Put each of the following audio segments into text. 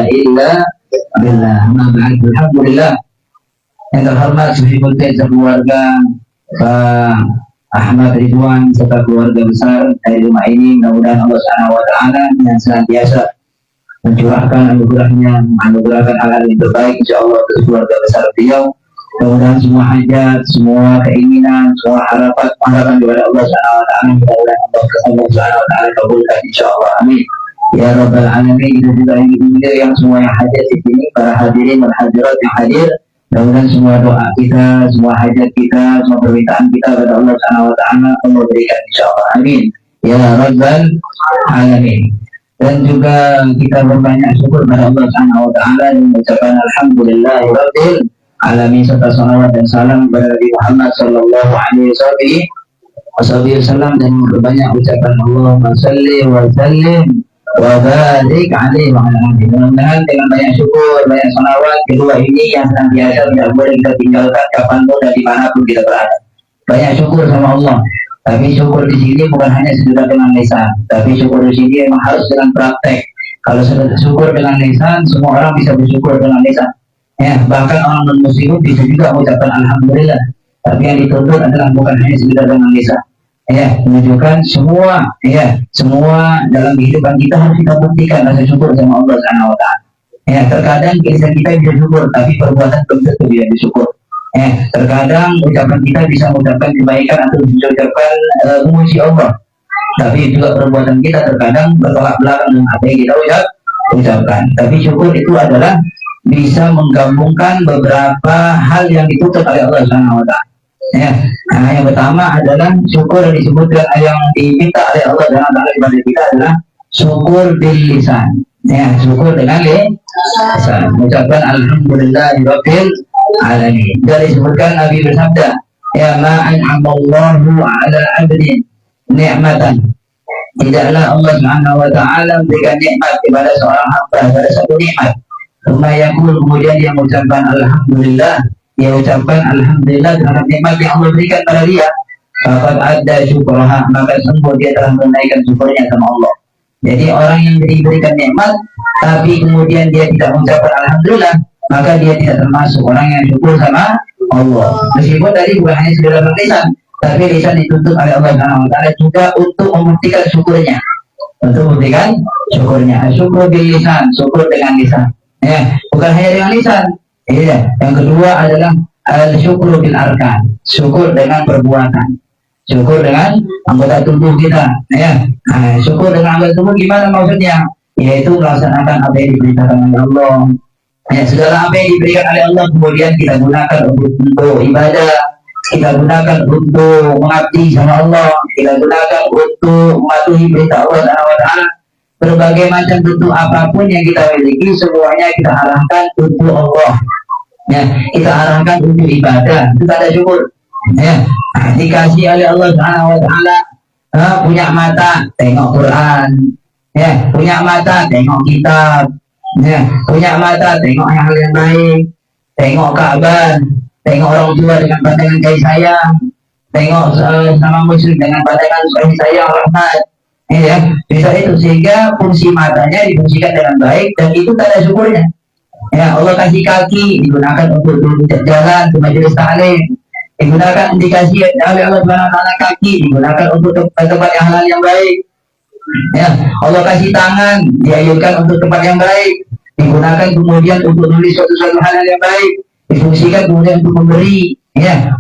illa billah. Alhamdulillah. Yang terhormat Sufibul keluarga Pak Ahmad Ridwan serta keluarga besar dari rumah ini, mudah-mudahan Allah Subhanahu wa taala yang senantiasa mencurahkan anugerahkan hal-hal yang terbaik insyaallah untuk keluarga besar beliau. Mudah-mudahan semua hajat, semua keinginan, semua harapan kepada Allah Subhanahu wa taala, mudah-mudahan Allah Subhanahu wa taala kabulkan insyaallah. Amin. Ya Rabbal Alamin. Kita juga ingin yang semua yang hadir di sini, para hadirin dan hadirat yang hadir, mudah-mudahan semua doa kita, semua hajat kita, semua permintaan kita kepada Allah Subhanahu wa taala Allah berikan insyaallah. Amin. Ya Rabbal Alamin. Dan juga kita berbanyak syukur kepada Allah Subhanahu wa taala dan mengucapkan alhamdulillahirabbil alamin serta salawat dan salam kepada Nabi Muhammad sallallahu alaihi wasallam dan berbanyak ucapan Allahumma shalli wa sallim wa barik alaihi wa ala alihi. Mudah-mudahan dengan banyak syukur, banyak salawat, kedua ini yang senantiasa tidak boleh kita tinggalkan kapanpun dan dimanapun kita berada. Banyak syukur sama Allah. Tapi syukur di sini bukan hanya sekedar dengan lisan, tapi syukur di sini memang harus dengan praktek. Kalau sudah syukur dengan lisan, semua orang bisa bersyukur dengan lisan. Ya, bahkan orang non-muslim bisa juga mengucapkan alhamdulillah. Tapi yang dituntut adalah bukan hanya sekedar dengan lisan. Ya, menunjukkan semua dalam kehidupan kita harus kita buktikan rasa syukur sama Allah Subhanahu wa taala. Ya, terkadang lisan kita bisa syukur, tapi perbuatan belum tentu bisa bersyukur. Terkadang ucapan kita bisa mengucapkan kebaikan atau mengucapkan memuji Allah, tapi juga perbuatan kita terkadang bertolak belakang dengan apa yang kita ucapkan. Tapi syukur itu adalah bisa menggabungkan beberapa hal yang dituntut oleh Allah Subhanahu wa taala. Nah, yang pertama adalah syukur yang disebutkan yang diminta oleh Allah Subhanahu wa taala kepada kita adalah syukur bil lisan. Syukur dengan lisan. Mengucapkan alhamdulillahirabbil alamin. Dan disebutkan Nabi bersabda, ya ma an'amallahu ala abdin ni'matan. Tidaklah Allah Subhanahu wa taala memberikan nikmat kepada seorang hamba, pada satu nikmat. Kemudian dia mengucapkan alhamdulillah, dia ucapkan alhamdulillah terhadap nikmat yang Allah berikan pada dia. Faqad adda syukraha, maka sungguh dia telah menunaikan syukurnya sama Allah. Jadi orang yang diberikan nikmat tapi kemudian dia tidak mengucapkan alhamdulillah, maka dia tidak termasuk orang yang syukur sama Allah. Meskipun tadi bukan hanya sekedar lisan, tapi lisan dituntut oleh Allah Subhanahu wa taala juga untuk membuktikan syukurnya. Untuk membuktikan syukurnya. Syukur bil lisan, syukur dengan lisan. Bukan hanya dengan lisan. Yang kedua adalah syukur bil arkan, syukur dengan perbuatan. Syukur dengan anggota tubuh kita. Syukur dengan anggota tubuh gimana maksudnya? Yaitu melaksanakan apa yang diberitakan oleh Allah. Segala apa yang diberikan oleh Allah kemudian kita gunakan untuk ibadah, kita gunakan untuk mengabdi sama Allah, kita gunakan untuk mematuhi perintah Allah Subhanahu wa taala. Berbagai macam bentuk apapun yang kita miliki semuanya kita arahkan untuk Allah. Kita arahkan untuk ibadah, itu tanda syukur. Dikasih oleh Allah Subhanahu wa taala punya mata, tengok Quran. Punya mata, tengok kitab. Punya mata, tengok hal yang baik, tengok Ka'bah, tengok orang tua dengan pandangan kasih sayang, tengok sama musyrik dengan pandangan kasih sayang rahmat. Bisa itu sehingga fungsi matanya difungsikan dengan baik dan itu tanda syukurnya. Allah kasih kaki digunakan untuk jalan ke majelis taklim, digunakan dikasih oleh Allah Subhanahu wa taala kaki digunakan untuk tempat yang halal yang baik. Allah kasih tangan diayunkan untuk tempat yang baik, digunakan kemudian untuk menulis suatu hal yang baik, difungsikan kemudian untuk memberi,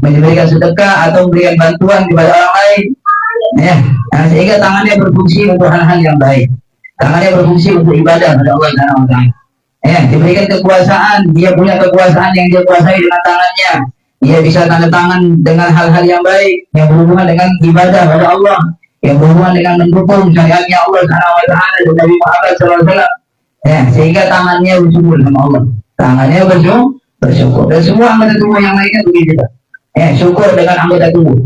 memberikan sedekah atau memberikan bantuan kepada orang lain. Sehingga tangannya berfungsi untuk hal-hal yang baik, tangannya berfungsi untuk ibadah kepada Allah Subhanahu wa taala. Diberikan kekuasaan, dia punya kekuasaan yang dia kuasai dengan tangannya, dia bisa tanda tangan dengan hal-hal yang baik yang berhubungan dengan ibadah kepada Allah, yang berhubungan dengan mendukung syariatnya Allah Subhanahu wa taala dan Nabi Muhammad SAW. Sehingga tangannya bersyukur sama Allah, tangannya bersyukur dan semua anggota tubuh yang lainnya begitu. Syukur dengan anggota tubuh.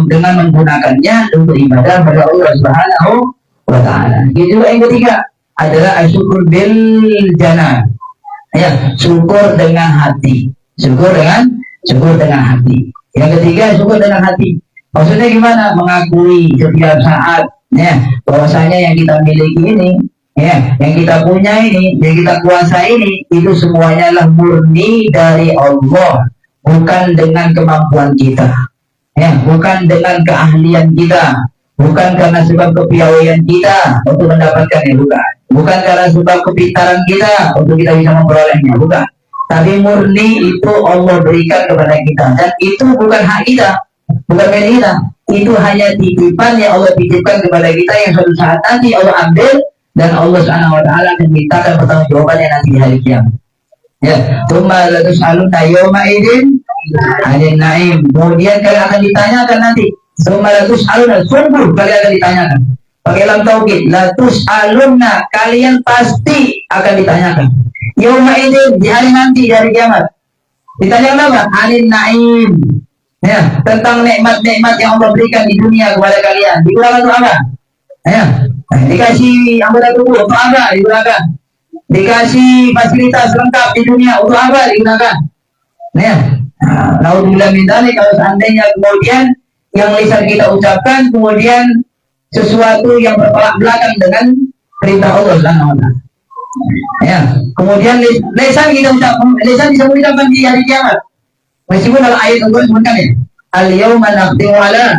Dengan menggunakannya untuk ibadah kepada Allah Subhanahu wa taala. Itu yang ketiga adalah syukur bil janan. Syukur dengan hati. Syukur dengan hati. Yang ketiga syukur dengan hati. Maksudnya gimana? Mengakui setiap saat bahwasanya yang kita miliki ini Ya, yang kita punya ini, yang kita kuasa ini, itu semuanya adalah murni dari Allah, bukan dengan kemampuan kita, ya, bukan dengan keahlian kita, bukan karena sebab kepiawaian kita untuk mendapatkannya, bukan karena sebab kepintaran kita untuk kita bisa memperolehnya, bukan. Tapi murni itu Allah berikan kepada kita, dan itu bukan hak kita, bukan milik kita, itu hanya titipan yang Allah titipkan kepada kita yang suatu saat nanti Allah ambil. Dan Allah Subhanahu wa taala akan mintakan pertanggungjawabannya nanti di hari kiamat. Ya, tsumma la tus'aluna yawma idzin 'anil na'im. Kemudian kalian akan ditanyakan nanti. Tsumma la tus'aluna, sungguh kalian akan ditanyakan. Pakai lam taukid, la tus'aluna, kalian pasti akan ditanyakan. Yawma idzin, di hari nanti, di hari kiamat. Ditanyakan apa? 'anil na'im. Ya, tentang nikmat-nikmat yang Allah berikan di dunia kepada kalian. Digunakan untuk apa? Ya, dikasih anggota tubuh untuk apa digunakan, dikasih fasilitas lengkap di dunia untuk apa digunakan, ya. Naudzubillah min dzalik, kalau seandainya kemudian yang lisan kita ucapkan kemudian sesuatu yang bertolak belakang dengan perintah Allah Subhanahu wa taala, ya, kemudian lisan kita ucapkan, lisan bisa mengucapkan di hari kiamat, meskipun dalam ayat Allah sebutkan ya, al-yawma nakhtimu ala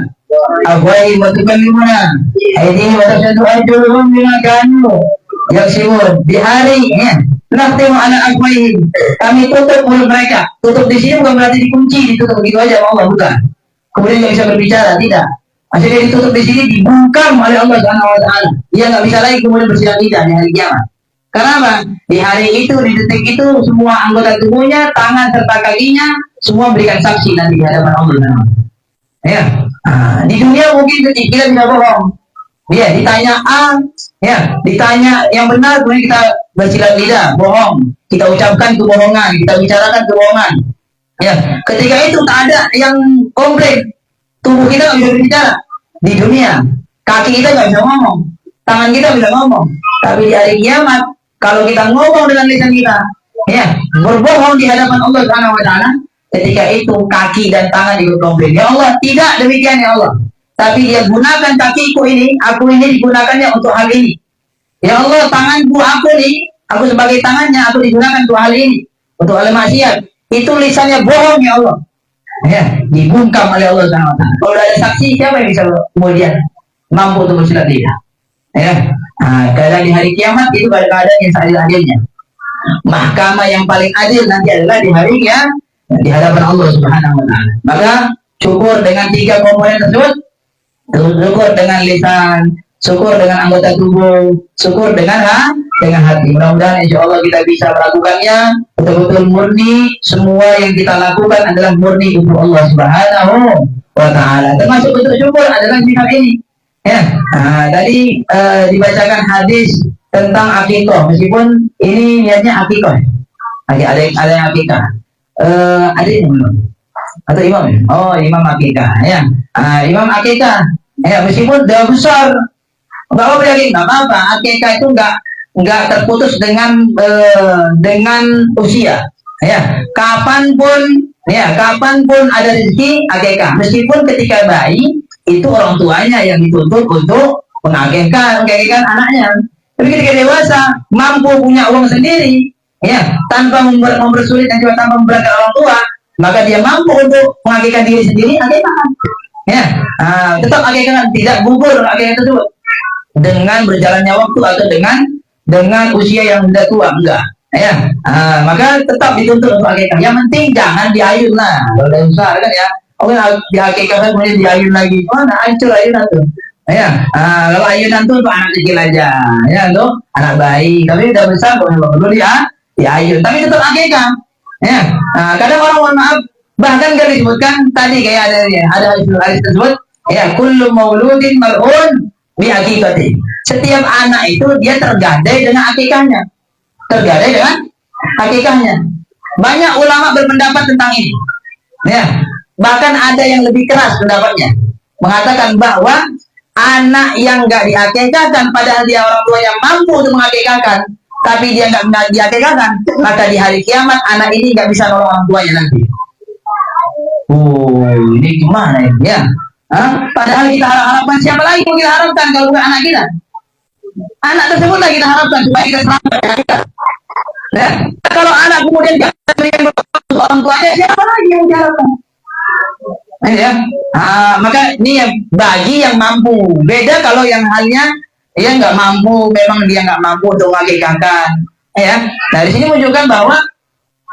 afwahihim wa tukallimuna aydihim wa tashhadu arjuluhum bima kanu yaksibun. Di hari ya, nakhtimu ala afwahihim, kami tutup mulut mereka. Tutup di sini bukan berarti dikunci, ditutup begitu aja Allah, bukan. Kemudian nggak bisa berbicara, tidak. Maksudnya ditutup di sini, dibungkam oleh Allah Subhanahu wa taala. Dia nggak bisa lagi kemudian bersilang lidah di hari kiamat. Karena apa? Di hari itu, di detik itu, semua anggota tubuhnya, tangan serta kakinya, semua berikan saksi nanti di hadapan Allah. Ya, di dunia mungkin kita bisa bohong, ya, ditanya A, ya, ditanya yang benar, kemudian kita bersilat lidah, bohong, kita ucapkan kebohongan, kita bicarakan kebohongan, ya. Ketika itu tak ada yang komplain, tubuh kita nggak bisa berbicara. Di dunia, kaki kita nggak bisa ngomong, tangan kita bisa ngomong, tapi di hari kiamat, kalau kita ngomong dengan lisan kita, ya, berbohong di hadapan Allah Subhanahu wa taala, ketika itu kaki dan tangan ikut komplain. Ya Allah, tidak demikian ya Allah. Tapi dia gunakan kakiku ini, aku ini digunakannya untuk hal ini. Ya Allah, tanganku aku ini, aku sebagai tangannya, aku digunakan untuk hal ini, untuk hal maksiat. Itu lisannya bohong ya Allah. Ya, dibungkam oleh Allah Subhanahu wa taala. Kalau ada saksi, siapa yang bisa kemudian mampu untuk bersilat lidah? Ya, keadaan di hari kiamat itu pada keadaan yang seadil-adilnya. Mahkamah yang paling adil nanti adalah di hari yang di hadapan Allah Subhanahu wa taala. Maka syukur dengan 3 komponen tersebut, syukur dengan lisan, syukur dengan anggota tubuh, syukur dengan hati. Mudah-mudahan insya Allah kita bisa melakukannya betul-betul murni. Semua yang kita lakukan adalah murni untuk Allah Subhanahu wa taala. Termasuk bentuk syukur adalah sifat ini. Ya, tadi dibacakan hadis tentang akikah, meskipun ini niatnya akikah. Ada yang akikah. Ada yang belum? Atau imam ya? Oh, imam akikah ya. Imam akikah ya, meskipun dia besar nggak apa-apa lagi, nggak apa-apa. Akikah itu nggak terputus dengan usia ya. Kapanpun ada rezeki akikah, meskipun ketika bayi itu orang tuanya yang dituntut untuk mengakikahkan anaknya. Tapi ketika dewasa mampu punya uang sendiri, ya, tanpa mempersulit dan juga tanpa memberatkan orang tua, maka dia mampu untuk mengakikahkan diri sendiri, akikahkan. Ya, tetap akikahkan, tidak gugur akikah tersebut dengan berjalannya waktu atau dengan usia yang sudah tua, enggak. Ya, maka tetap dituntut untuk akikah. Yang penting jangan diayun lah. Kalau udah besar kan ya, diakikahkan kemudian diayun lagi, mana hancur ayunan tuh. Ya, kalau ayunan tuh untuk anak kecil aja, ya, untuk anak bayi. Tapi udah besar perlu diayun, tapi tetap akikah. Ya, kadang orang mohon maaf, bahkan kan disebutkan tadi kayak ada hadis tersebut, ya, kullu mauludin mar'un bi akikati. Setiap anak itu dia tergadai dengan akikahnya. Banyak ulama berpendapat tentang ini. Ya, bahkan ada yang lebih keras pendapatnya, mengatakan bahwa anak yang nggak diakikahkan padahal dia orang tua yang mampu untuk mengakikahkan, tapi dia nggak diakikahkan, maka di hari kiamat anak ini nggak bisa nolong orang tuanya nanti. Ini gimana ya? Padahal kita harapkan, siapa lagi yang kita harapkan kalau bukan anak kita? Anak tersebutlah kita harapkan supaya kita selamat. Ya. Kalau anak kemudian berikan orang tuanya, siapa lagi yang diharapkan? Ya. Maka ini yang bagi yang mampu. Beda kalau yang halnya dia nggak mampu, memang dia nggak mampu untuk mengakikahkan. Ya. Nah di sini menunjukkan bahwa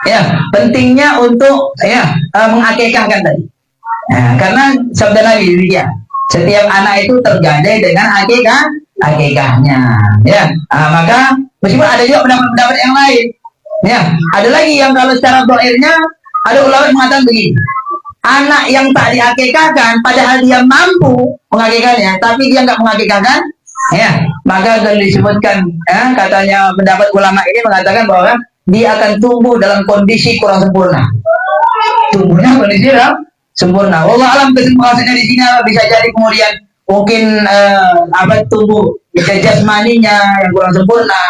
ya pentingnya untuk mengakikahkan tadi. Nah, karena sabda Nabi demikian. Setiap anak itu tergadai dengan akikahnya. Ya. Maka meskipun ada juga pendapat-pendapat yang lain. Ya, ada lagi yang kalau secara doirnya ada ulama mengatakan begini. Anak yang tak diakikahkan padahal dia mampu mengakikahnya, tapi dia nggak mengakikahkan, ya, maka kalau disebutkan, katanya pendapat ulama ini mengatakan bahwa dia akan tumbuh dalam kondisi kurang sempurna. Tumbuhnya kondisi sempurna. Allah alam kesimpulannya di sini bisa jadi kemudian mungkin tumbuh jasmaninya yang kurang sempurna.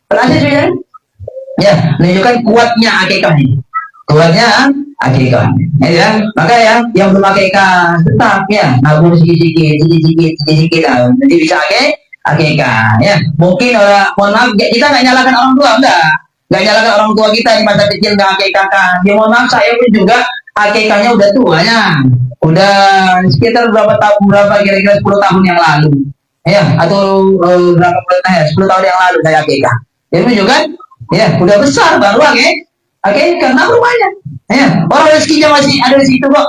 Berhasil sudah? Ya, menunjukkan kuatnya akikah ini. Kuatnya akikah. Ya, maka yang belum akikah tetap ya nabung sedikit. Jadi bisa akikah. Ya, mungkin mohon maaf kita nggak nyalakan orang tua, nggak nyalakan orang tua kita di masa kecil nggak akikahkan. Ya mohon maaf saya pun juga akikahnya udah tuanya, udah sekitar berapa kira-kira 10 tahun yang lalu, ya atau berapa bulan 10 tahun yang lalu saya akikah. Jadi juga ya udah besar baru karena rumahnya, ya orang rezekinya masih ada di situ kok.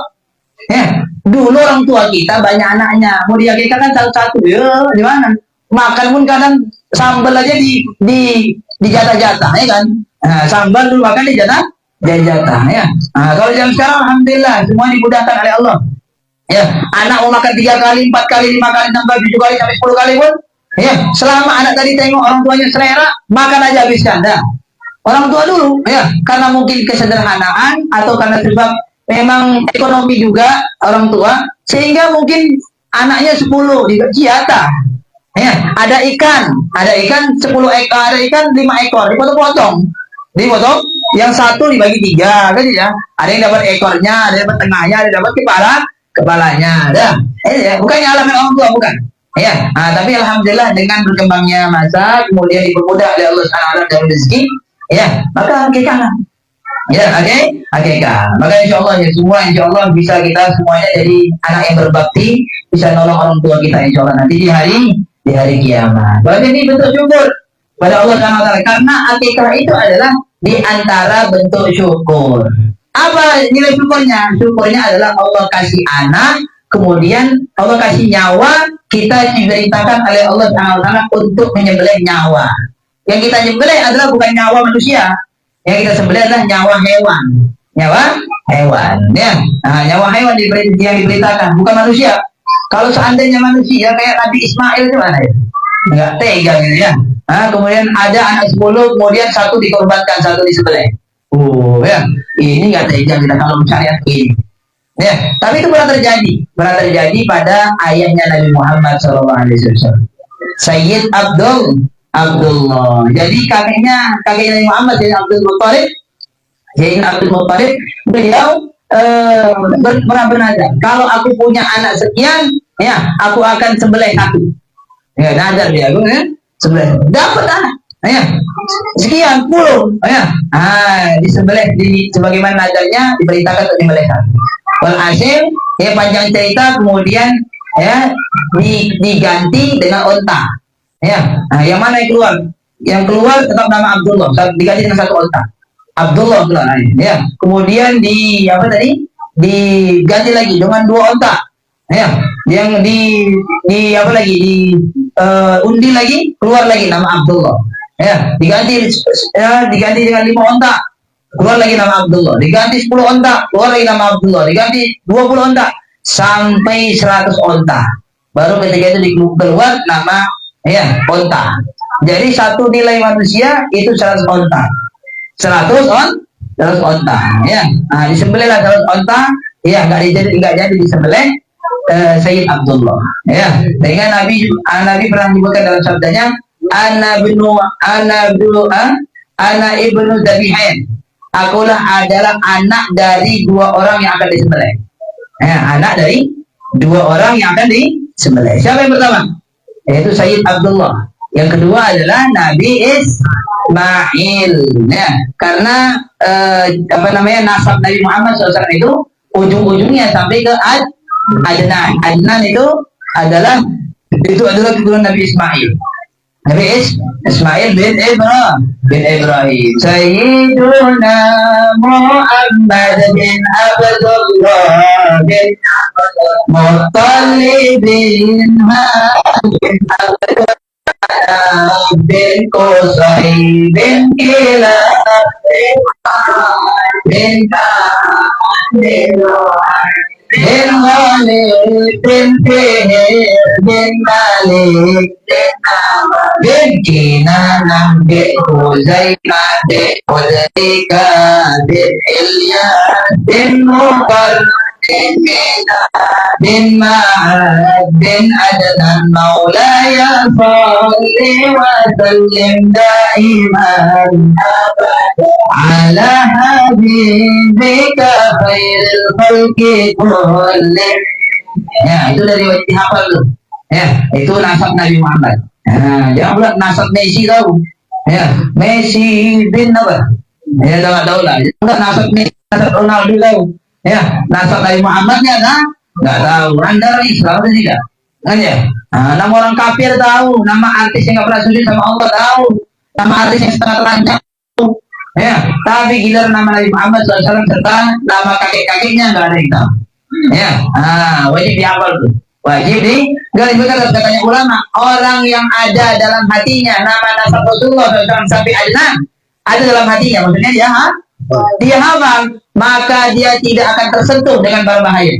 Ya dulu orang tua kita banyak anaknya, mau diakikahkan satu-satu, ya di mana? Makan pun kadang sambal aja di jatah-jatah, ya kan? Nah, sambal dulu makan di jatah ya. Kalau jam sekarang alhamdulillah semua dimudahkan oleh Allah. Ya, anak mau makan 3 kali, 4 kali, 5 kali, 6 kali, 7 kali sampai 10 kali pun, ya, selama anak tadi tengok orang tuanya selera, makan aja habiskan dah. Orang tua dulu, ya, karena mungkin kesederhanaan atau karena sebab memang ekonomi juga orang tua, sehingga mungkin anaknya 10 dibagi jatah. Ya, ada ikan 10 ekor, ada ikan 5 ekor, dipotong, yang satu dibagi 3 kan ya. Ada yang dapat ekornya, ada yang dapat tengahnya, ada yang dapat kepalanya. Dah. Ya, bukan nyalakan orang tua, bukan. Ya, tapi alhamdulillah dengan berkembangnya masa kemudian dipermudah oleh Allah Subhanahu dari rezeki, ya, maka akikah. Ya, akikah. Maka insyaallah ya semua insyaallah bisa kita semuanya jadi anak yang berbakti, bisa nolong orang tua kita insyaallah nanti di hari kiamat. Berarti ini bentuk syukur pada Allah Subhanahu wa taala karena akikah itu adalah di antara bentuk syukur. Apa nilai syukurnya? Syukurnya adalah Allah kasih anak, kemudian Allah kasih nyawa, kita diberitakan oleh Allah Subhanahu wa taala untuk menyembelih nyawa. Yang kita nyembelih adalah bukan nyawa manusia. Yang kita sembelih adalah nyawa hewan. Nyawa hewan, ya. Nyawa hewan yang diberitakan, bukan manusia. Kalau seandainya manusia kayak Nabi Ismail gimana ya? Enggak tega gitu ya. Kemudian ada anak 10, kemudian satu dikorbankan, satu disembelih. Ya, ini nggak tega kita kalau syariat ini. Ya, tapi itu pernah terjadi pada ayahnya Nabi Muhammad SAW. Sayyid Abdullah. Jadi kakeknya Nabi Muhammad, Sayyid Abdul Muttalib, beliau pernah bernazar, kalau aku punya anak sekian, ya, aku akan sembelih satu. Ya, nazar dia, sembelih. Dapat anak, ya, sekian puluh, ya, disembelih sebagaimana nazarnya diberitakan untuk disembelih satu. Walhasil, ya panjang cerita, kemudian ya diganti dengan onta. Ya, yang mana yang keluar? Yang keluar tetap nama Abdullah, diganti dengan satu onta. Abdullah keluar, ya. Kemudian diganti lagi dengan 2 onta. Ya, yang undi lagi, keluar lagi nama Abdullah. Ya, diganti dengan 5 onta, keluar lagi nama Abdullah. Diganti 10 onta, keluar lagi nama Abdullah. Diganti 20 onta sampai 100 onta. Baru ketika itu keluar nama onta. Jadi satu nilai manusia itu 100 onta. 100 onta, ya. Disembelihlah 100 onta, ya, enggak jadi disembelih Sayyid Abdullah, ya. Dengan Nabi pernah menyebutkan dalam sabdanya, ana ibnu Zabihain. Akulah adalah anak dari 2 orang yang akan disembelih. Ya, anak dari 2 orang yang akan disembelih. Siapa yang pertama? Yaitu Sayyid Abdullah. Yang kedua adalah Nabi Ismail. Ya, karena nasab Nabi Muhammad SAW itu ujung-ujungnya sampai ke Adnan. Adnan itu adalah keturunan Nabi Ismail. Nabi Ismail bin Ibrahim. Sayyiduna Muhammad bin Abdullah bin Muttalib bin bin Qusay bin Kilab bin bin Ghalib bin Fihir bin Malik bin Kinanah bin Huzaimah bin Uzayka bin Ilyas bin Muqal bin Ma'ad bin Adnan Maulaya salli wa sallim daiman ala habibika khairil khalqi kullih. Ya, itu dari wajib hafal tuh. Ya, itu nasab Nabi Muhammad. Jangan pula nasab Messi tahu. Ya, Messi bin apa? Ya, tahu lah. Enggak nasab Messi, nasab Ronaldo tahu. Ya, nasab Nabi Muhammadnya kan? Enggak tahu. Anda orang Islam atau tidak? Kan ya? Nama orang kafir tahu, nama artis yang nggak pernah sujud sama Allah tahu, nama artis yang setengah terancam. Ya, tapi giliran nama Nabi Muhammad SAW serta nama kakek-kakeknya nggak ada yang tahu. Ya, wajib dihafal tuh. Wajib digarisbawahi. Katanya ulama, orang yang ada dalam hatinya nama nasab Rasulullah SAW sampai Adnan ada dalam hatinya, maksudnya dia hafal, maka dia tidak akan tersentuh dengan bahaya.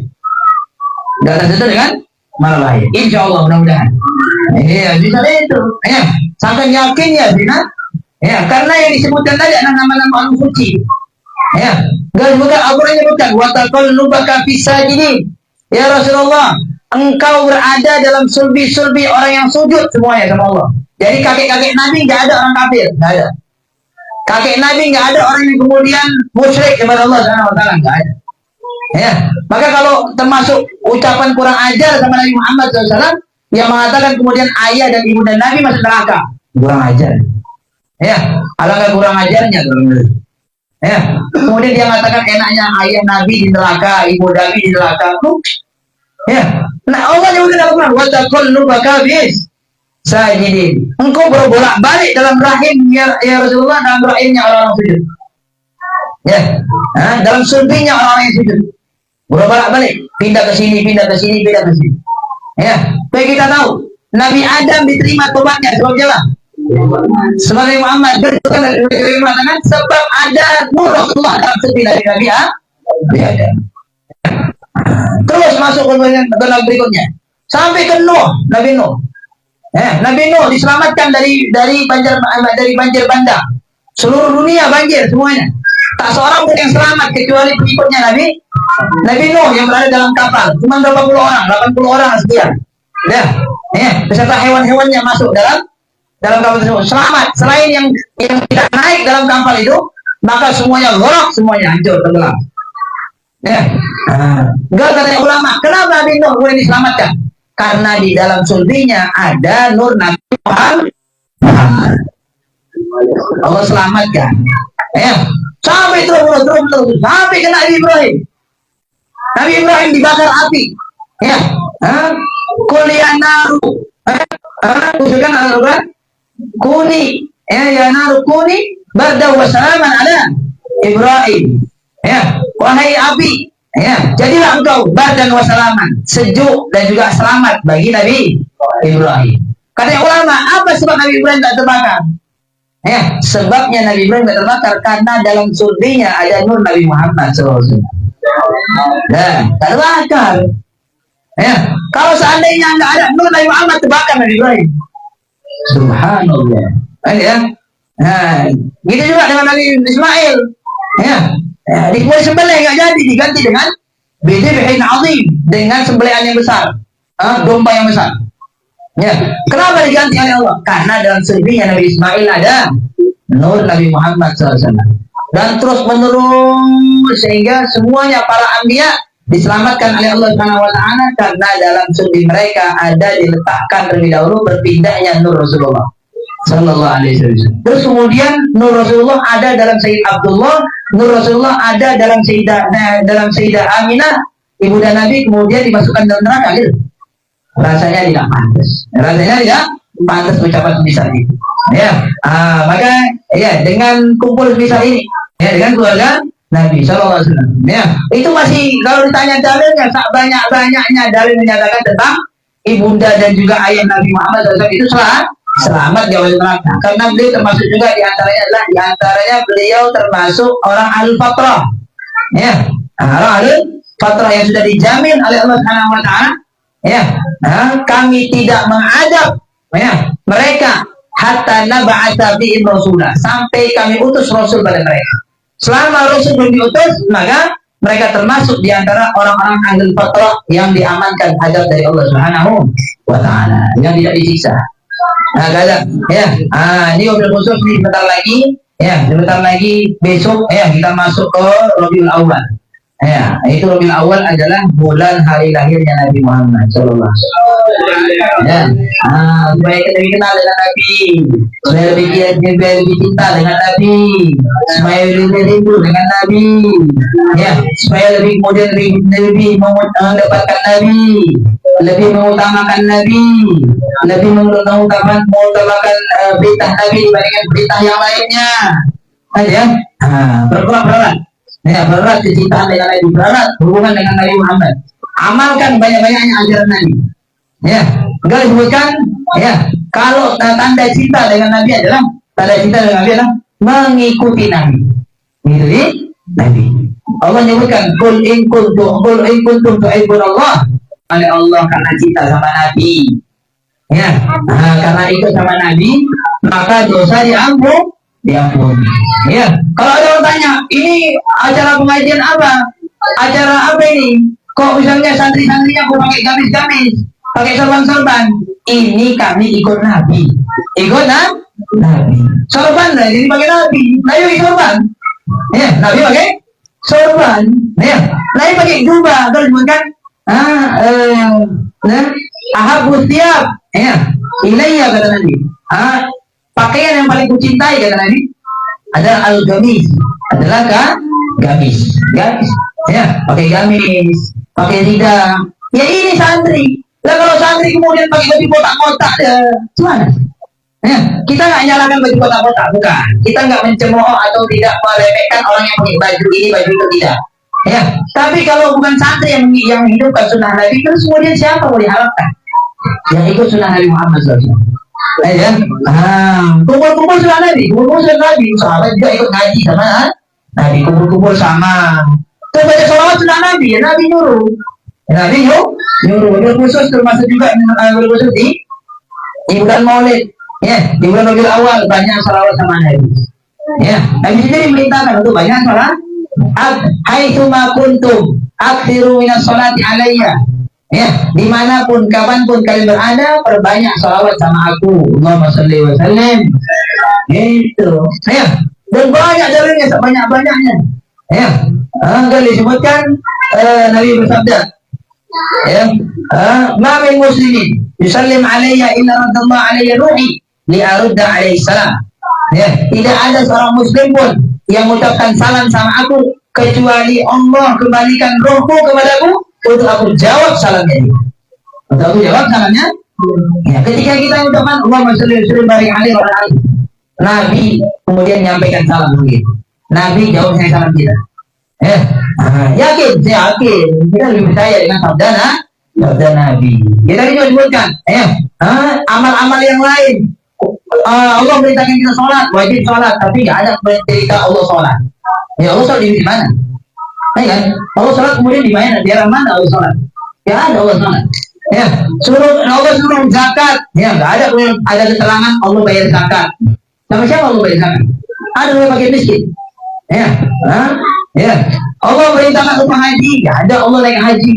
Tidak tersentuh dengan bahaya. Insya Allah, mudah-mudahan. Iya, bisa itu. Ya, sampai yakin ya, Bina. Ya, karena yang disebutkan tadi adalah nama-nama orang suci. Ya, garisbawahi Al-Quran menyebutkan wa taqallubaka fis sajidin. Ya Rasulullah, engkau berada dalam sulbi-sulbi orang yang sujud semuanya sama Allah. Jadi kakek-kakek Nabi nggak ada orang kafir, nggak ada. Kakek Nabi nggak ada orang yang kemudian musyrik kepada Allah Subhanahu wa taala, nggak ada. Ya, maka kalau termasuk ucapan kurang ajar sama Nabi Muhammad SAW yang mengatakan kemudian ayah dan ibu dan Nabi masuk neraka, kurang ajar. Ya, alangkah kurang ajarnya teman-teman. Ya, kemudian dia mengatakan enaknya ayah Nabi di neraka, ibu Nabi di neraka. Ya, nah Allah nyebutkan apa? Wa taqallubaka bis sajidin. Engkau berbolak-balik dalam rahim ya Rasulullah, dalam rahimnya orang-orang sujud. Ya, dalam sulbinya orang-orang yang sujud. Berbolak-balik, pindah ke sini, pindah ke sini, pindah ke sini. Ya, supaya kita tahu Nabi Adam diterima tobatnya sebabnya lah. Sebagai Muhammad mengatakan sebab ada nur Rasulullah dalam sulbi dari Nabi Adam. Terus masuk ke golongan berikutnya sampai ke Nuh, Nabi Nuh. Nabi Nuh diselamatkan dari banjir bandang. Seluruh dunia banjir semuanya. Tak seorang pun yang selamat kecuali pengikutnya Nabi Nuh yang berada dalam kapal. Cuma berapa puluh orang, 80 orang sekian. Beserta hewan-hewannya masuk dalam kapal tersebut. Selamat. Selain yang tidak naik dalam kapal itu, maka semuanya gharq, semuanya hancur, tenggelam. Enggak, katanya ulama, kenapa Nabi Nuh boleh diselamatkan? Karena di dalam sulbinya ada nur Nabi Muhammad. Allah selamatkan. Sampai terus sampai ke Nabi Ibrahim. Nabi Ibrahim dibakar api. Kuliah naru. Usulkan al-Quran. Kuni. Ya naru kuni. Barda wa salaman ala Ibrahim. Wahai api, jadilah engkau bardan wa salaman, sejuk dan juga selamat bagi Nabi Ibrahim. Katanya ulama, apa sebab Nabi Ibrahim tak terbakar? Sebabnya Nabi Ibrahim tak terbakar karena dalam sulbinya ada nur Nabi Muhammad SAW. Tak terbakar. Kalau seandainya nggak ada nur Nabi Muhammad, terbakar Nabi Ibrahim. Subhanallah. Gitu juga dengan Nabi Ismail. Dimulai sembelih nggak jadi, diganti dengan bid'in azim, dengan sembelihan yang besar, domba yang besar. Kenapa diganti oleh Allah? Karena dalam sulbinya Nabi Ismail ada nur Nabi Muhammad SAW. Dan terus menerus sehingga semuanya para anbiya diselamatkan oleh Allah Subhanahu wa taala karena dalam sulbi mereka ada diletakkan terlebih dahulu berpindahnya nur Rasulullah Sallallahu alaihi wasallam. Terus kemudian nur Rasulullah ada dalam Sayyid Abdullah, nur Rasulullah ada dalam Sayyidah Aminah, ibunda Nabi, kemudian dimasukkan dalam neraka gitu. Rasanya tidak pantas. Rasanya tidak pantas ucapan sebesar itu. Ya, maka ya dengan kumpul sebesar ini, ya dengan keluarga Nabi Sallallahu Alaihi Wasallam. Ya, itu masih kalau ditanya dalilnya, banyak-banyaknya dalil menyatakan tentang ibunda dan juga ayah Nabi Muhammad SAW itu selamat di awal neraka. Karena beliau termasuk juga diantaranya beliau termasuk orang al-fatrah. Ya, orang al-fatrah yang sudah dijamin oleh Allah Subhanahu Wa Taala. Ya, kami tidak mengadab ya mereka hatta nab'atsa bihim rasulah, sampai kami utus rasul pada mereka. Selama rasul belum diutus, maka mereka termasuk di antara orang-orang ahlul fatrah yang diamankan adab dari Allah Subhanahu wa Ta'ala, yang tidak disiksa. Nah, ya, ini mobil khusus nih, sebentar lagi besok ya kita masuk ke Rabiul Awal. Ya, itu Rabiul Awal adalah bulan hari lahirnya Nabi Muhammad Sallallahu Alaihi Wasallam. Ya, supaya kita lebih kenal dengan Nabi, supaya lebih cinta dengan Nabi, supaya lebih rindu dengan Nabi, ya, supaya lebih kemudian lebih mendapatkan Nabi, lebih mengutamakan Nabi, lebih mengutamakan berita Nabi dibandingkan berita yang lainnya. Ya, berat. Ya, berat kecintaan dengan Nabi, berat hubungan dengan Nabi Muhammad. Amalkan banyak-banyaknya ajaran Nabi. Ya, enggak disebutkan ya, kalau tanda cinta dengan Nabi adalah mengikuti Nabi. Mengikuti Nabi. Allah menyebutkan qul in kuntum tuhibbunallah, oleh Allah karena cinta sama Nabi. Ya, karena ikut sama Nabi, maka dosa diampuni. Ya, kalau ada orang tanya, ini acara pengajian apa? Acara apa ini? Kok misalnya santri-santrinya kok pakai gamis-gamis, pakai sorban-sorban? Ini kami ikut Nabi. Ikut Nabi. Sorban lah, jadi pakai Nabi. Nabi sorban. Ya, Nabi pakai sorban. Ya, Nabi pakai jubah. Terus bukan? Ahabus tiap. Ya, ilayya kata Nabi. Pakaian yang paling kucintai kata Nabi adalah al-gamis, adalah gamis, ya, pakai gamis, pakai lidah. Ya ini santri. Lah kalau santri kemudian pakai baju kotak-kotak, gimana? Ya, kita nggak nyalakan baju kotak-kotak, bukan. Kita nggak mencemooh atau tidak meremehkan orang yang pakai baju ini, baju itu, tidak. Ya, tapi kalau bukan santri yang menghidupkan sunnah Nabi, terus kemudian siapa mau diharapkan? Yang ikut sunnah Nabi Muhammad SAW. Ya, kumpul-kumpul sunnah Nabi, sahabat juga ikut ngaji sama Nabi, kumpul-kumpul sama. Terus baca sholawat sunnah Nabi, ya Nabi nyuruh. Nabi nyuruh. Khusus termasuk juga khusus di bulan Maulid, ya, di bulan Rabiul Awal banyak sholawat sama Nabi. Ya, Nabi sendiri merintahkan untuk banyak sholat. Haitsu ma kuntum aktsiru minas sholati alayya. Ya, dimanapun, kapanpun kalian berada, perbanyak salawat sama aku. Allahumma sholli wa sallim. Itu. Ya, dan banyak dalilnya, sebanyak-banyaknya. Ya, kalau disebutkan Nabi bersabda, ya, ma min muslimin yusallim alayya illa raddallahu alayya ruhi li arudda alaihi salam. Ya, tidak ada seorang muslim pun yang mengucapkan salam sama aku kecuali Allah kembalikan rohku kepadaku untuk aku jawab salamnya dia. Untuk aku jawab salamnya. Ya, ketika kita ucapkan Allahumma sholli wa sallim barik alaihi wa alihi, Nabi kemudian menyampaikan salam begitu. Nabi jawab saya salam kita. Yakin, saya yakin. Kita lebih percaya dengan sabda Nabi. Kita juga sebutkan, amal-amal yang lain. Allah merintahkan kita sholat, wajib sholat, tapi tidak ada cerita Allah sholat. Ya Allah sholat di mana? Ya kan? Allah sholat kemudian di mana? Di arah mana Allah sholat? Ya ada Allah sholat. Ya, Allah suruh zakat. Ya, nggak ada keterangan Allah bayar zakat. Sama siapa Allah bayar zakat? Ada orang pakai miskin. Ya, ya. Allah perintahkan untuk haji. Ya ada Allah naik haji.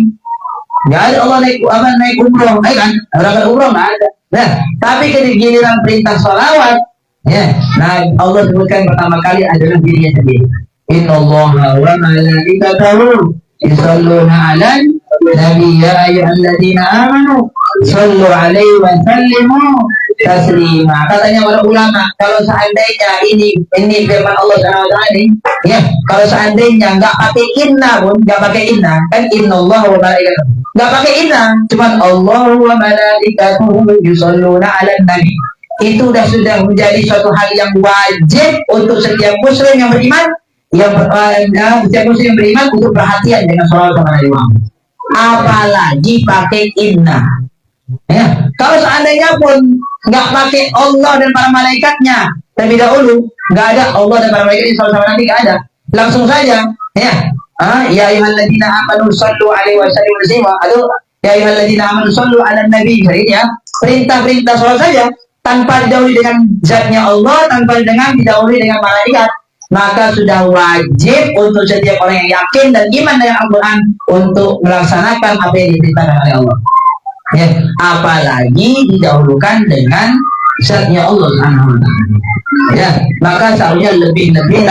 Ya ada Allah naik umroh. Ya kan? Orang umroh nggak ada. Nah, tapi ketika giliran perintah sholawat, ya, nah Allah sebutkan pertama kali adalah dirinya sendiri. Innallaha wa malaikatahu yusholluna 'alan nabi ya ayyuhalladzina amanu Sallu alaihi wa sallimu taslima. Katanya para ulama, kalau seandainya ini firman Allah Subhanahu wa taala ini, ya, kalau seandainya nggak pakai inna pun, nggak pakai inna, kan innallaha wa malaikatahu. Nggak pakai inna, cuman Allah wa malaikatahu yusholluna 'alan nabi. Itu sudah menjadi suatu hal yang wajib untuk setiap muslim yang beriman, setiap muslim yang beriman untuk perhatian dengan sholawat kepada Nabi Muhammad. Apalagi pakai inna. Ya, kalau seandainya pun nggak pakai Allah dan para malaikatnya terlebih dahulu, nggak ada Allah dan para malaikatnya sama-sama Nabi, nggak ada. Langsung saja, ya, ya ayyuhalladzina amanu shallu alaihi wa sallimu taslima, atau ya ayyuhalladzina amanu shallu 'alan nabi, ya, perintah-perintah sholat saja tanpa didahului dengan zatnya Allah, tanpa didahului dengan malaikat, maka sudah wajib untuk setiap orang yang yakin dan iman dengan Al-Quran untuk melaksanakan apa yang diperintahkan oleh Allah. Ya, apalagi didahulukan dengan zatnya Allah Subhanahu wa taala. Ya, maka seharusnya lebih-lebih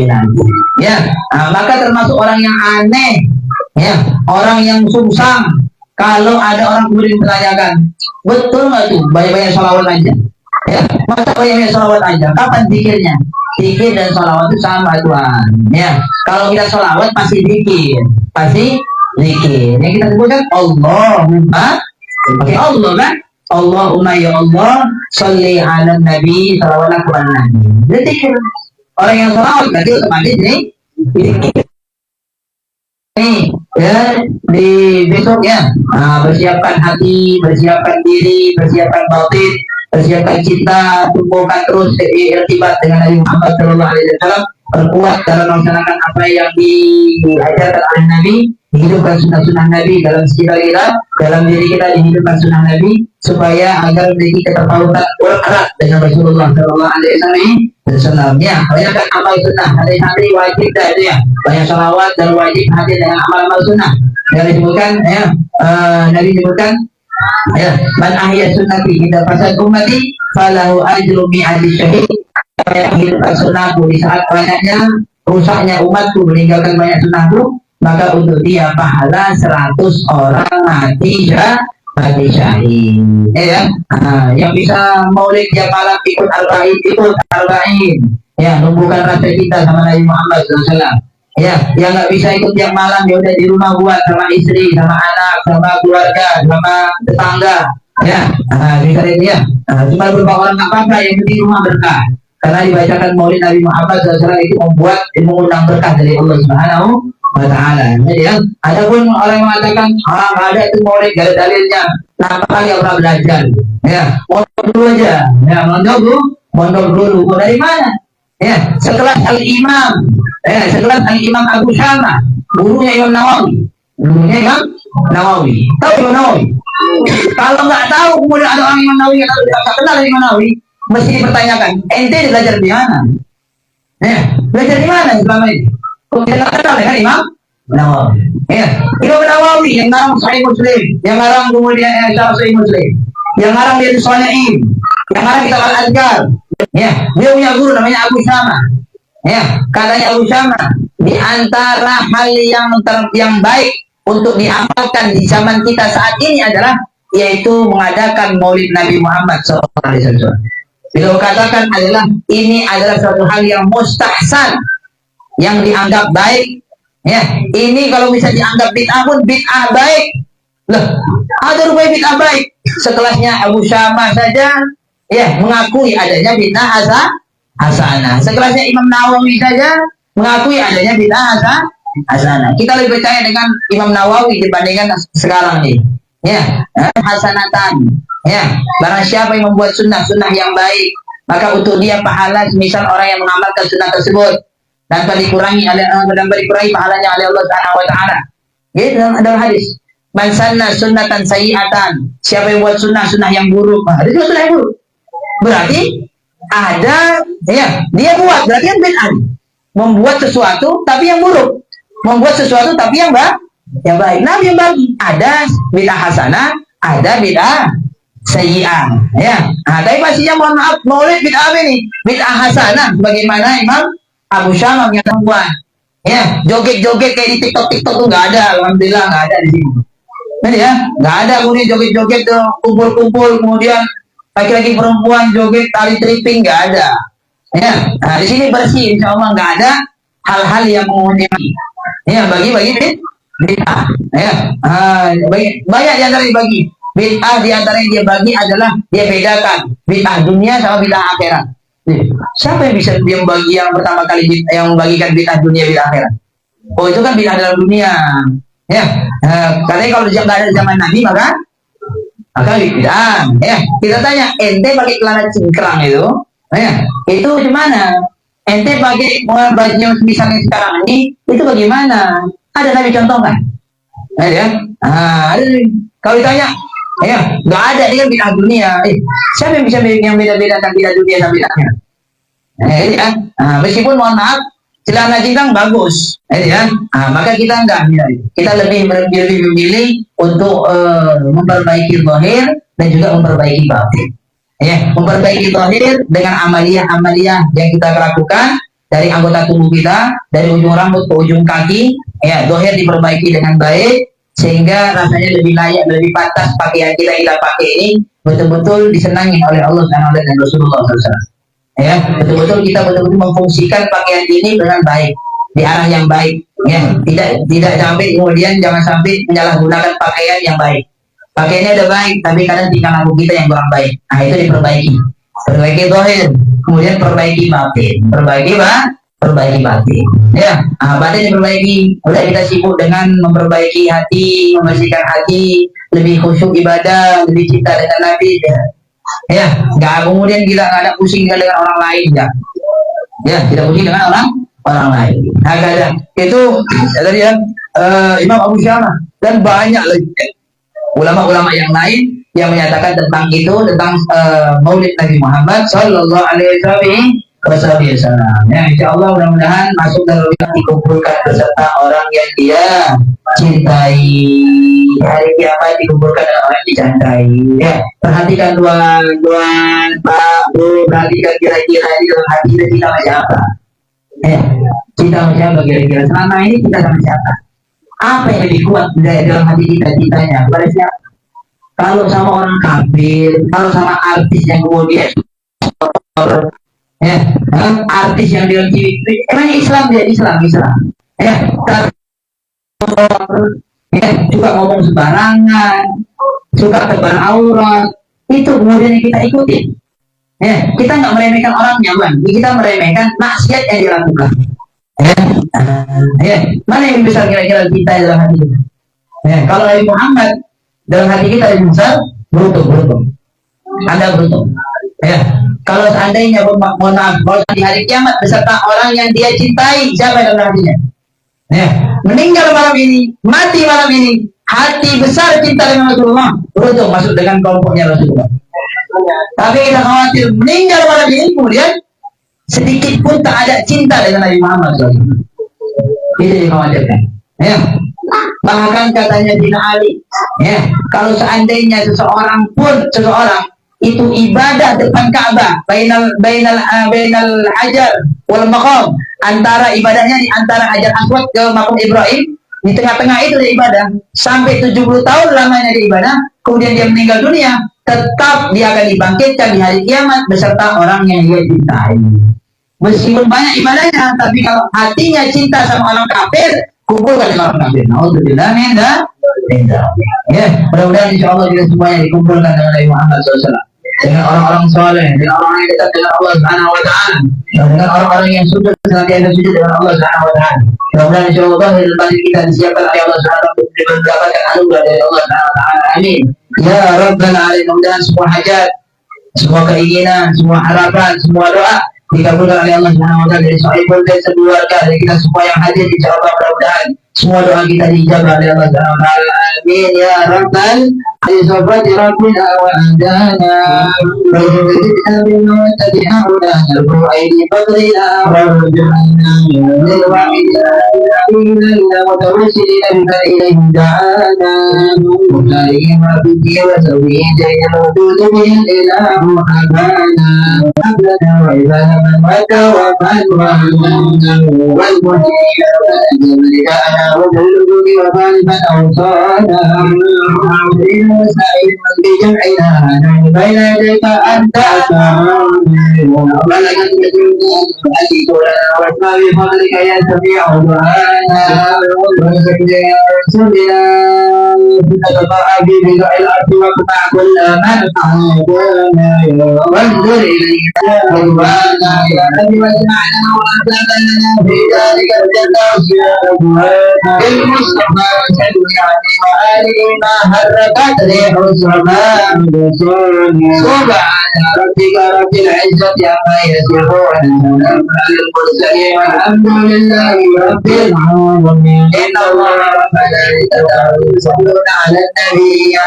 lagi. Ya, maka termasuk orang yang aneh, ya, orang yang sungsang. Kalau ada orang kemudian bertanyakan, betul nggak tuh banyak-banyak sholawat aja? Ya, masa banyak-banyak sholawat aja? Kapan zikirnya? Zikir dan sholawat itu sama Tuhan. Ya, kalau kita sholawat pasti zikir, Yang kita sebutkan Allahumma, pakai Allah kan? Allahumma ya Allah, sholli 'alan nabi, sholawatlah kepada Nabi. Jadi zikir. Orang yang sholawat berarti otomatis ini zikir. Ya, di besok ya, bersiapkan hati, bersiapkan diri, bersiapkan batin, bersiapkan cinta, tumbuhkan terus irtibat dengan Nabi Muhammad SAW, perkuat dalam melaksanakan apa yang diajarkan oleh Nabi, dihidupkan sunnah-sunnah Nabi dalam sekitar kita, dalam diri kita dihidupkan sunnah Nabi, supaya agar memiliki keterkaitan erat dengan Rasulullah SAW. Ya, banyakkan amal sunnah, hari-hari wajib dah itu ya, banyak salawat dan wajib hadir dengan amal-amal sunnah. Yang disebutkan, ya, Nabi disebutkan, ya, man ahya sunnati idza fasad ummati falahu ajru mi'ati syahid. Yang menghidupkan sunnahku di saat banyaknya rusaknya umatku, meninggalkan banyak sunnahku, maka untuk dia pahala 100 orang mati syahid. Ya, yang bisa maulid tiap malam ikut arba'in, ya, numbuhkan rasa kita sama Nabi Muhammad SAW. Ya, yang nggak bisa ikut tiap malam, ya udah di rumah buat sama istri, sama anak, sama keluarga, sama tetangga. Ya, bisa itu ya. Cuma beberapa orang nggak apa-apa, yang di rumah berkah. Karena dibacakan maulid Nabi Muhammad SAW itu mengundang berkah dari Allah Subhanahu wa taala. Jadi ya, ada pun orang yang mengatakan nggak ada itu maulid, gak ada dalilnya. Kenapa nggak pernah belajar? Ya, mondok dulu aja. Ya, mondok dulu. Dari mana? Ya, sekelas Al-Imam, Al-Imam Abu Syama, gurunya Imam Nawawi. Tahu Imam Nawawi? Kalau nggak tahu, kemudian ada orang Imam Nawawi yang tidak kenal Imam Nawawi, mesti dipertanyakan, ente belajar di mana? Ya, belajar di mana selama ini? Kok kita kenal dengan Imam Nawawi? Ya, Imam Nawawi yang ngarang Sahih Muslim, yang ngarang kemudian Sahih Muslim, yang ngarang dia Shalihin, yang ngarang kitab Al-Azkar. Ya, dia punya guru namanya Abu Syama. Ya, katanya Abu Syama, di antara hal yang baik untuk diamalkan di zaman kita saat ini adalah yaitu mengadakan Maulid Nabi Muhammad SAW. Beliau katakan ini adalah suatu hal yang mustahsan, yang dianggap baik. Ya, ini kalau bisa dianggap bid'ah pun bid'ah baik. Loh, ada rupanya bid'ah baik. Sekelasnya Abu Syama saja, ya, mengakui adanya bid'ah hasanah. Sekelasnya Imam Nawawi saja mengakui adanya bid'ah hasanah. Kita lebih percaya dengan Imam Nawawi dibandingkan sekarang nih. Ya, hasanatan. Ya, barang siapa yang membuat sunnah yang baik, maka untuk dia pahala semisal orang yang mengamalkan sunnah tersebut tanpa dikurangi pahalanya oleh Allah Subhanahu wa taala. Gitu dalam hadis. Man sanna sunnatan sayyi'atan. Siapa yang buat sunnah yang buruk, itu sunnah yang buruk. Berarti ada, ya, dia buat, berarti kan bid'ah. Membuat sesuatu tapi yang buruk. Membuat sesuatu tapi yang baik. Nabi yang bagi. Ada bid'ah hasanah, ada bid'ah sayyi'ah. Ya. Tapi pastinya mohon maaf, maulid bid'ah ini. Bid'ah hasanah bagaimana Imam Abu Syama menyatakan, ya, joget-joget kayak di TikTok tuh nggak ada, alhamdulillah nggak ada di sini. Ini ya, nggak ada kemudian joget-joget tuh, kumpul-kumpul, kemudian laki-laki perempuan joget tali tripping, nggak ada. Ya, nah, di sini bersih, insya Allah nggak ada hal-hal yang mengurangi. Ya, bagi-bagi bid'ah. Ya, banyak di antara dibagi. Bid'ah di antara yang dia bagi adalah dia bedakan bid'ah dunia sama bid'ah akhirat. Siapa yang bisa dia bagi yang pertama kali yang membagikan bid'ah dunia bid'ah akhirat? Oh, itu kan bid'ah dalam dunia. Ya, katanya kalau nggak ada zaman Nabi maka bid'ah. Ya, kita tanya, ente pakai celana cingkrang itu gimana? Ente pakai baju misalnya sekarang ini, itu bagaimana? Ada Nabi contohkan? Ya, ada. Kalau ditanya, ya, nggak ada, ini kan bid'ah dunia. Siapa yang bisa yang beda-beda antara bid'ah dunia dan bid'ah akhirat? Ya, meskipun mohon maaf, celana cingkrang bagus, ya, maka kita enggak, kita lebih memilih untuk memperbaiki zahir dan juga memperbaiki batin. Ya, memperbaiki zahir dengan amaliyah-amaliyah yang kita lakukan dari anggota tubuh kita, dari ujung rambut ke ujung kaki, ya, zahir diperbaiki dengan baik sehingga rasanya lebih layak, lebih pantas pakaian kita pakai ini betul-betul disenangi oleh Allah dan Rasulullah SAW. Ya, betul-betul kita betul-betul memfungsikan pakaian ini dengan baik, di arah yang baik, ya, tidak sampai kemudian jangan sampai menyalahgunakan pakaian yang baik. Pakaiannya udah baik, tapi kadang tingkah laku kita yang kurang baik. Nah, itu diperbaiki, perbaiki zahir, kemudian perbaiki batin, perbaiki batin. Ya, batin diperbaiki, udah kita sibuk dengan memperbaiki hati, membersihkan hati, lebih khusyuk ibadah, lebih cinta dengan Nabi. Ya, nggak kemudian kita nggak ada pusing dengan orang lain, ya, tidak pusing dengan orang lain. Nah, ada itu tadi ya, Imam Abu Syamah dan banyak lagi ulama-ulama yang lain yang menyatakan tentang itu, tentang Maulid Nabi Muhammad Sallallahu Alaihi Wasallam. Ya, insya Allah mudah-mudahan masuk dalam dikumpulkan beserta orang yang dia cintai. Hari kiamat dikumpulkan dengan orang yang dicintai. Ya, perhatikan dua Pak Bu, perhatikan kira-kira di dalam hati kita sama siapa. Ya, cinta sama siapa kira-kira. Selama ini kita sama siapa? Apa yang lebih kuat dari dalam hati kita cintanya kepada siapa? Kalau sama orang kafir, kalau sama artis yang kemudian ya, artis yang dia emang Islam dia Islam, ya, ya, juga ngomong sembarangan, suka tebar aurat, itu kemudian kita ikuti. Ya, kita nggak meremehkan orangnya, Bang. Kita meremehkan maksiat yang dilakukan. Ya, mana yang besar kira-kira kita dalam hati kita? Ya, kalau Nabi Muhammad dalam hati kita yang besar, beruntung. Anda beruntung. Ya, kalau seandainya mohon maaf, kalau di hari kiamat beserta orang yang dia cintai, siapa dalam hatinya? Ya, meninggal malam ini, mati malam ini, hati besar cinta dengan Rasulullah, beruntung masuk dengan kelompoknya Rasulullah. Tapi kita khawatir meninggal malam ini kemudian sedikit pun tak ada cinta dengan Nabi Muhammad SAW. Itu dikhawatirkan. Ya, bahkan katanya Dina Ali, ya, kalau seandainya seseorang itu ibadah depan Ka'bah, bainal hajar wal maqam, antara ibadahnya di antara Hajar Aswad ke Maqam Ibrahim, di tengah-tengah itu dia ibadah sampai 70 tahun lamanya dia ibadah, kemudian dia meninggal dunia, tetap dia akan dibangkitkan di hari kiamat beserta orang yang dia cintai. Meskipun banyak ibadahnya, tapi kalau hatinya cinta sama orang kafir, kumpulkan dengan orang kafir. Alhamdulillah, ya, mudah-mudahan insya Allah kita semuanya dikumpulkan dengan Nabi Muhammad SAW, dengan orang-orang soleh, dengan orang yang dekat dengan Allah Subhanahu Wa Taala, dengan orang-orang yang sujud senantiasa sujud dengan Allah Subhanahu Wa Taala. Mudah-mudahan insya Allah dari kita disiapkan oleh Allah Subhanahu Wa Taala untuk mendapatkan anugerah dari Allah Subhanahu Wa Taala. Amin. Ya Rabbal Alamin. Mudah-mudahan semua hajat, semua keinginan, semua harapan, semua doa dikabulkan oleh Allah Subhanahu Wa Taala dari sahibul dan sekeluarga, dari kita semua yang hadir. Insya Allah mudah-mudahan semua doa kita dijabah oleh Allah Subhanahu Wa Taala. Amin ya Rabbal Alamin. Rabbina wa adana wajibna bima tabi'una narbu aidi fadlina warjuna lilwa'ina illa mutawassilina bika ilayhi da'ana mukarima biki wa zawidaya wadudu bin ilahu abana ablana wa ilaha man waka wa man wa wal muhina wa jabirana وبالوجود وغالبا أوصانا سائل بجمعنا بين يديك أنت ولكن أجيب لنا واسمع بفضلك يا سميع دعانا وسجد رسولنا فتبقى ببدع الأرض واقطع كل من عادانا وانظر إلينا رضوانا يا نبي واجمعنا وأبلغنا في ذلك الجنة بالمصطفى صلى عليه وآله ما حركت ريح السماء سبحان ربك رب العزة عما يصفون سلام على المرسلين والحمد لله رب العالمين إن الله وملائكته يصلون على النبي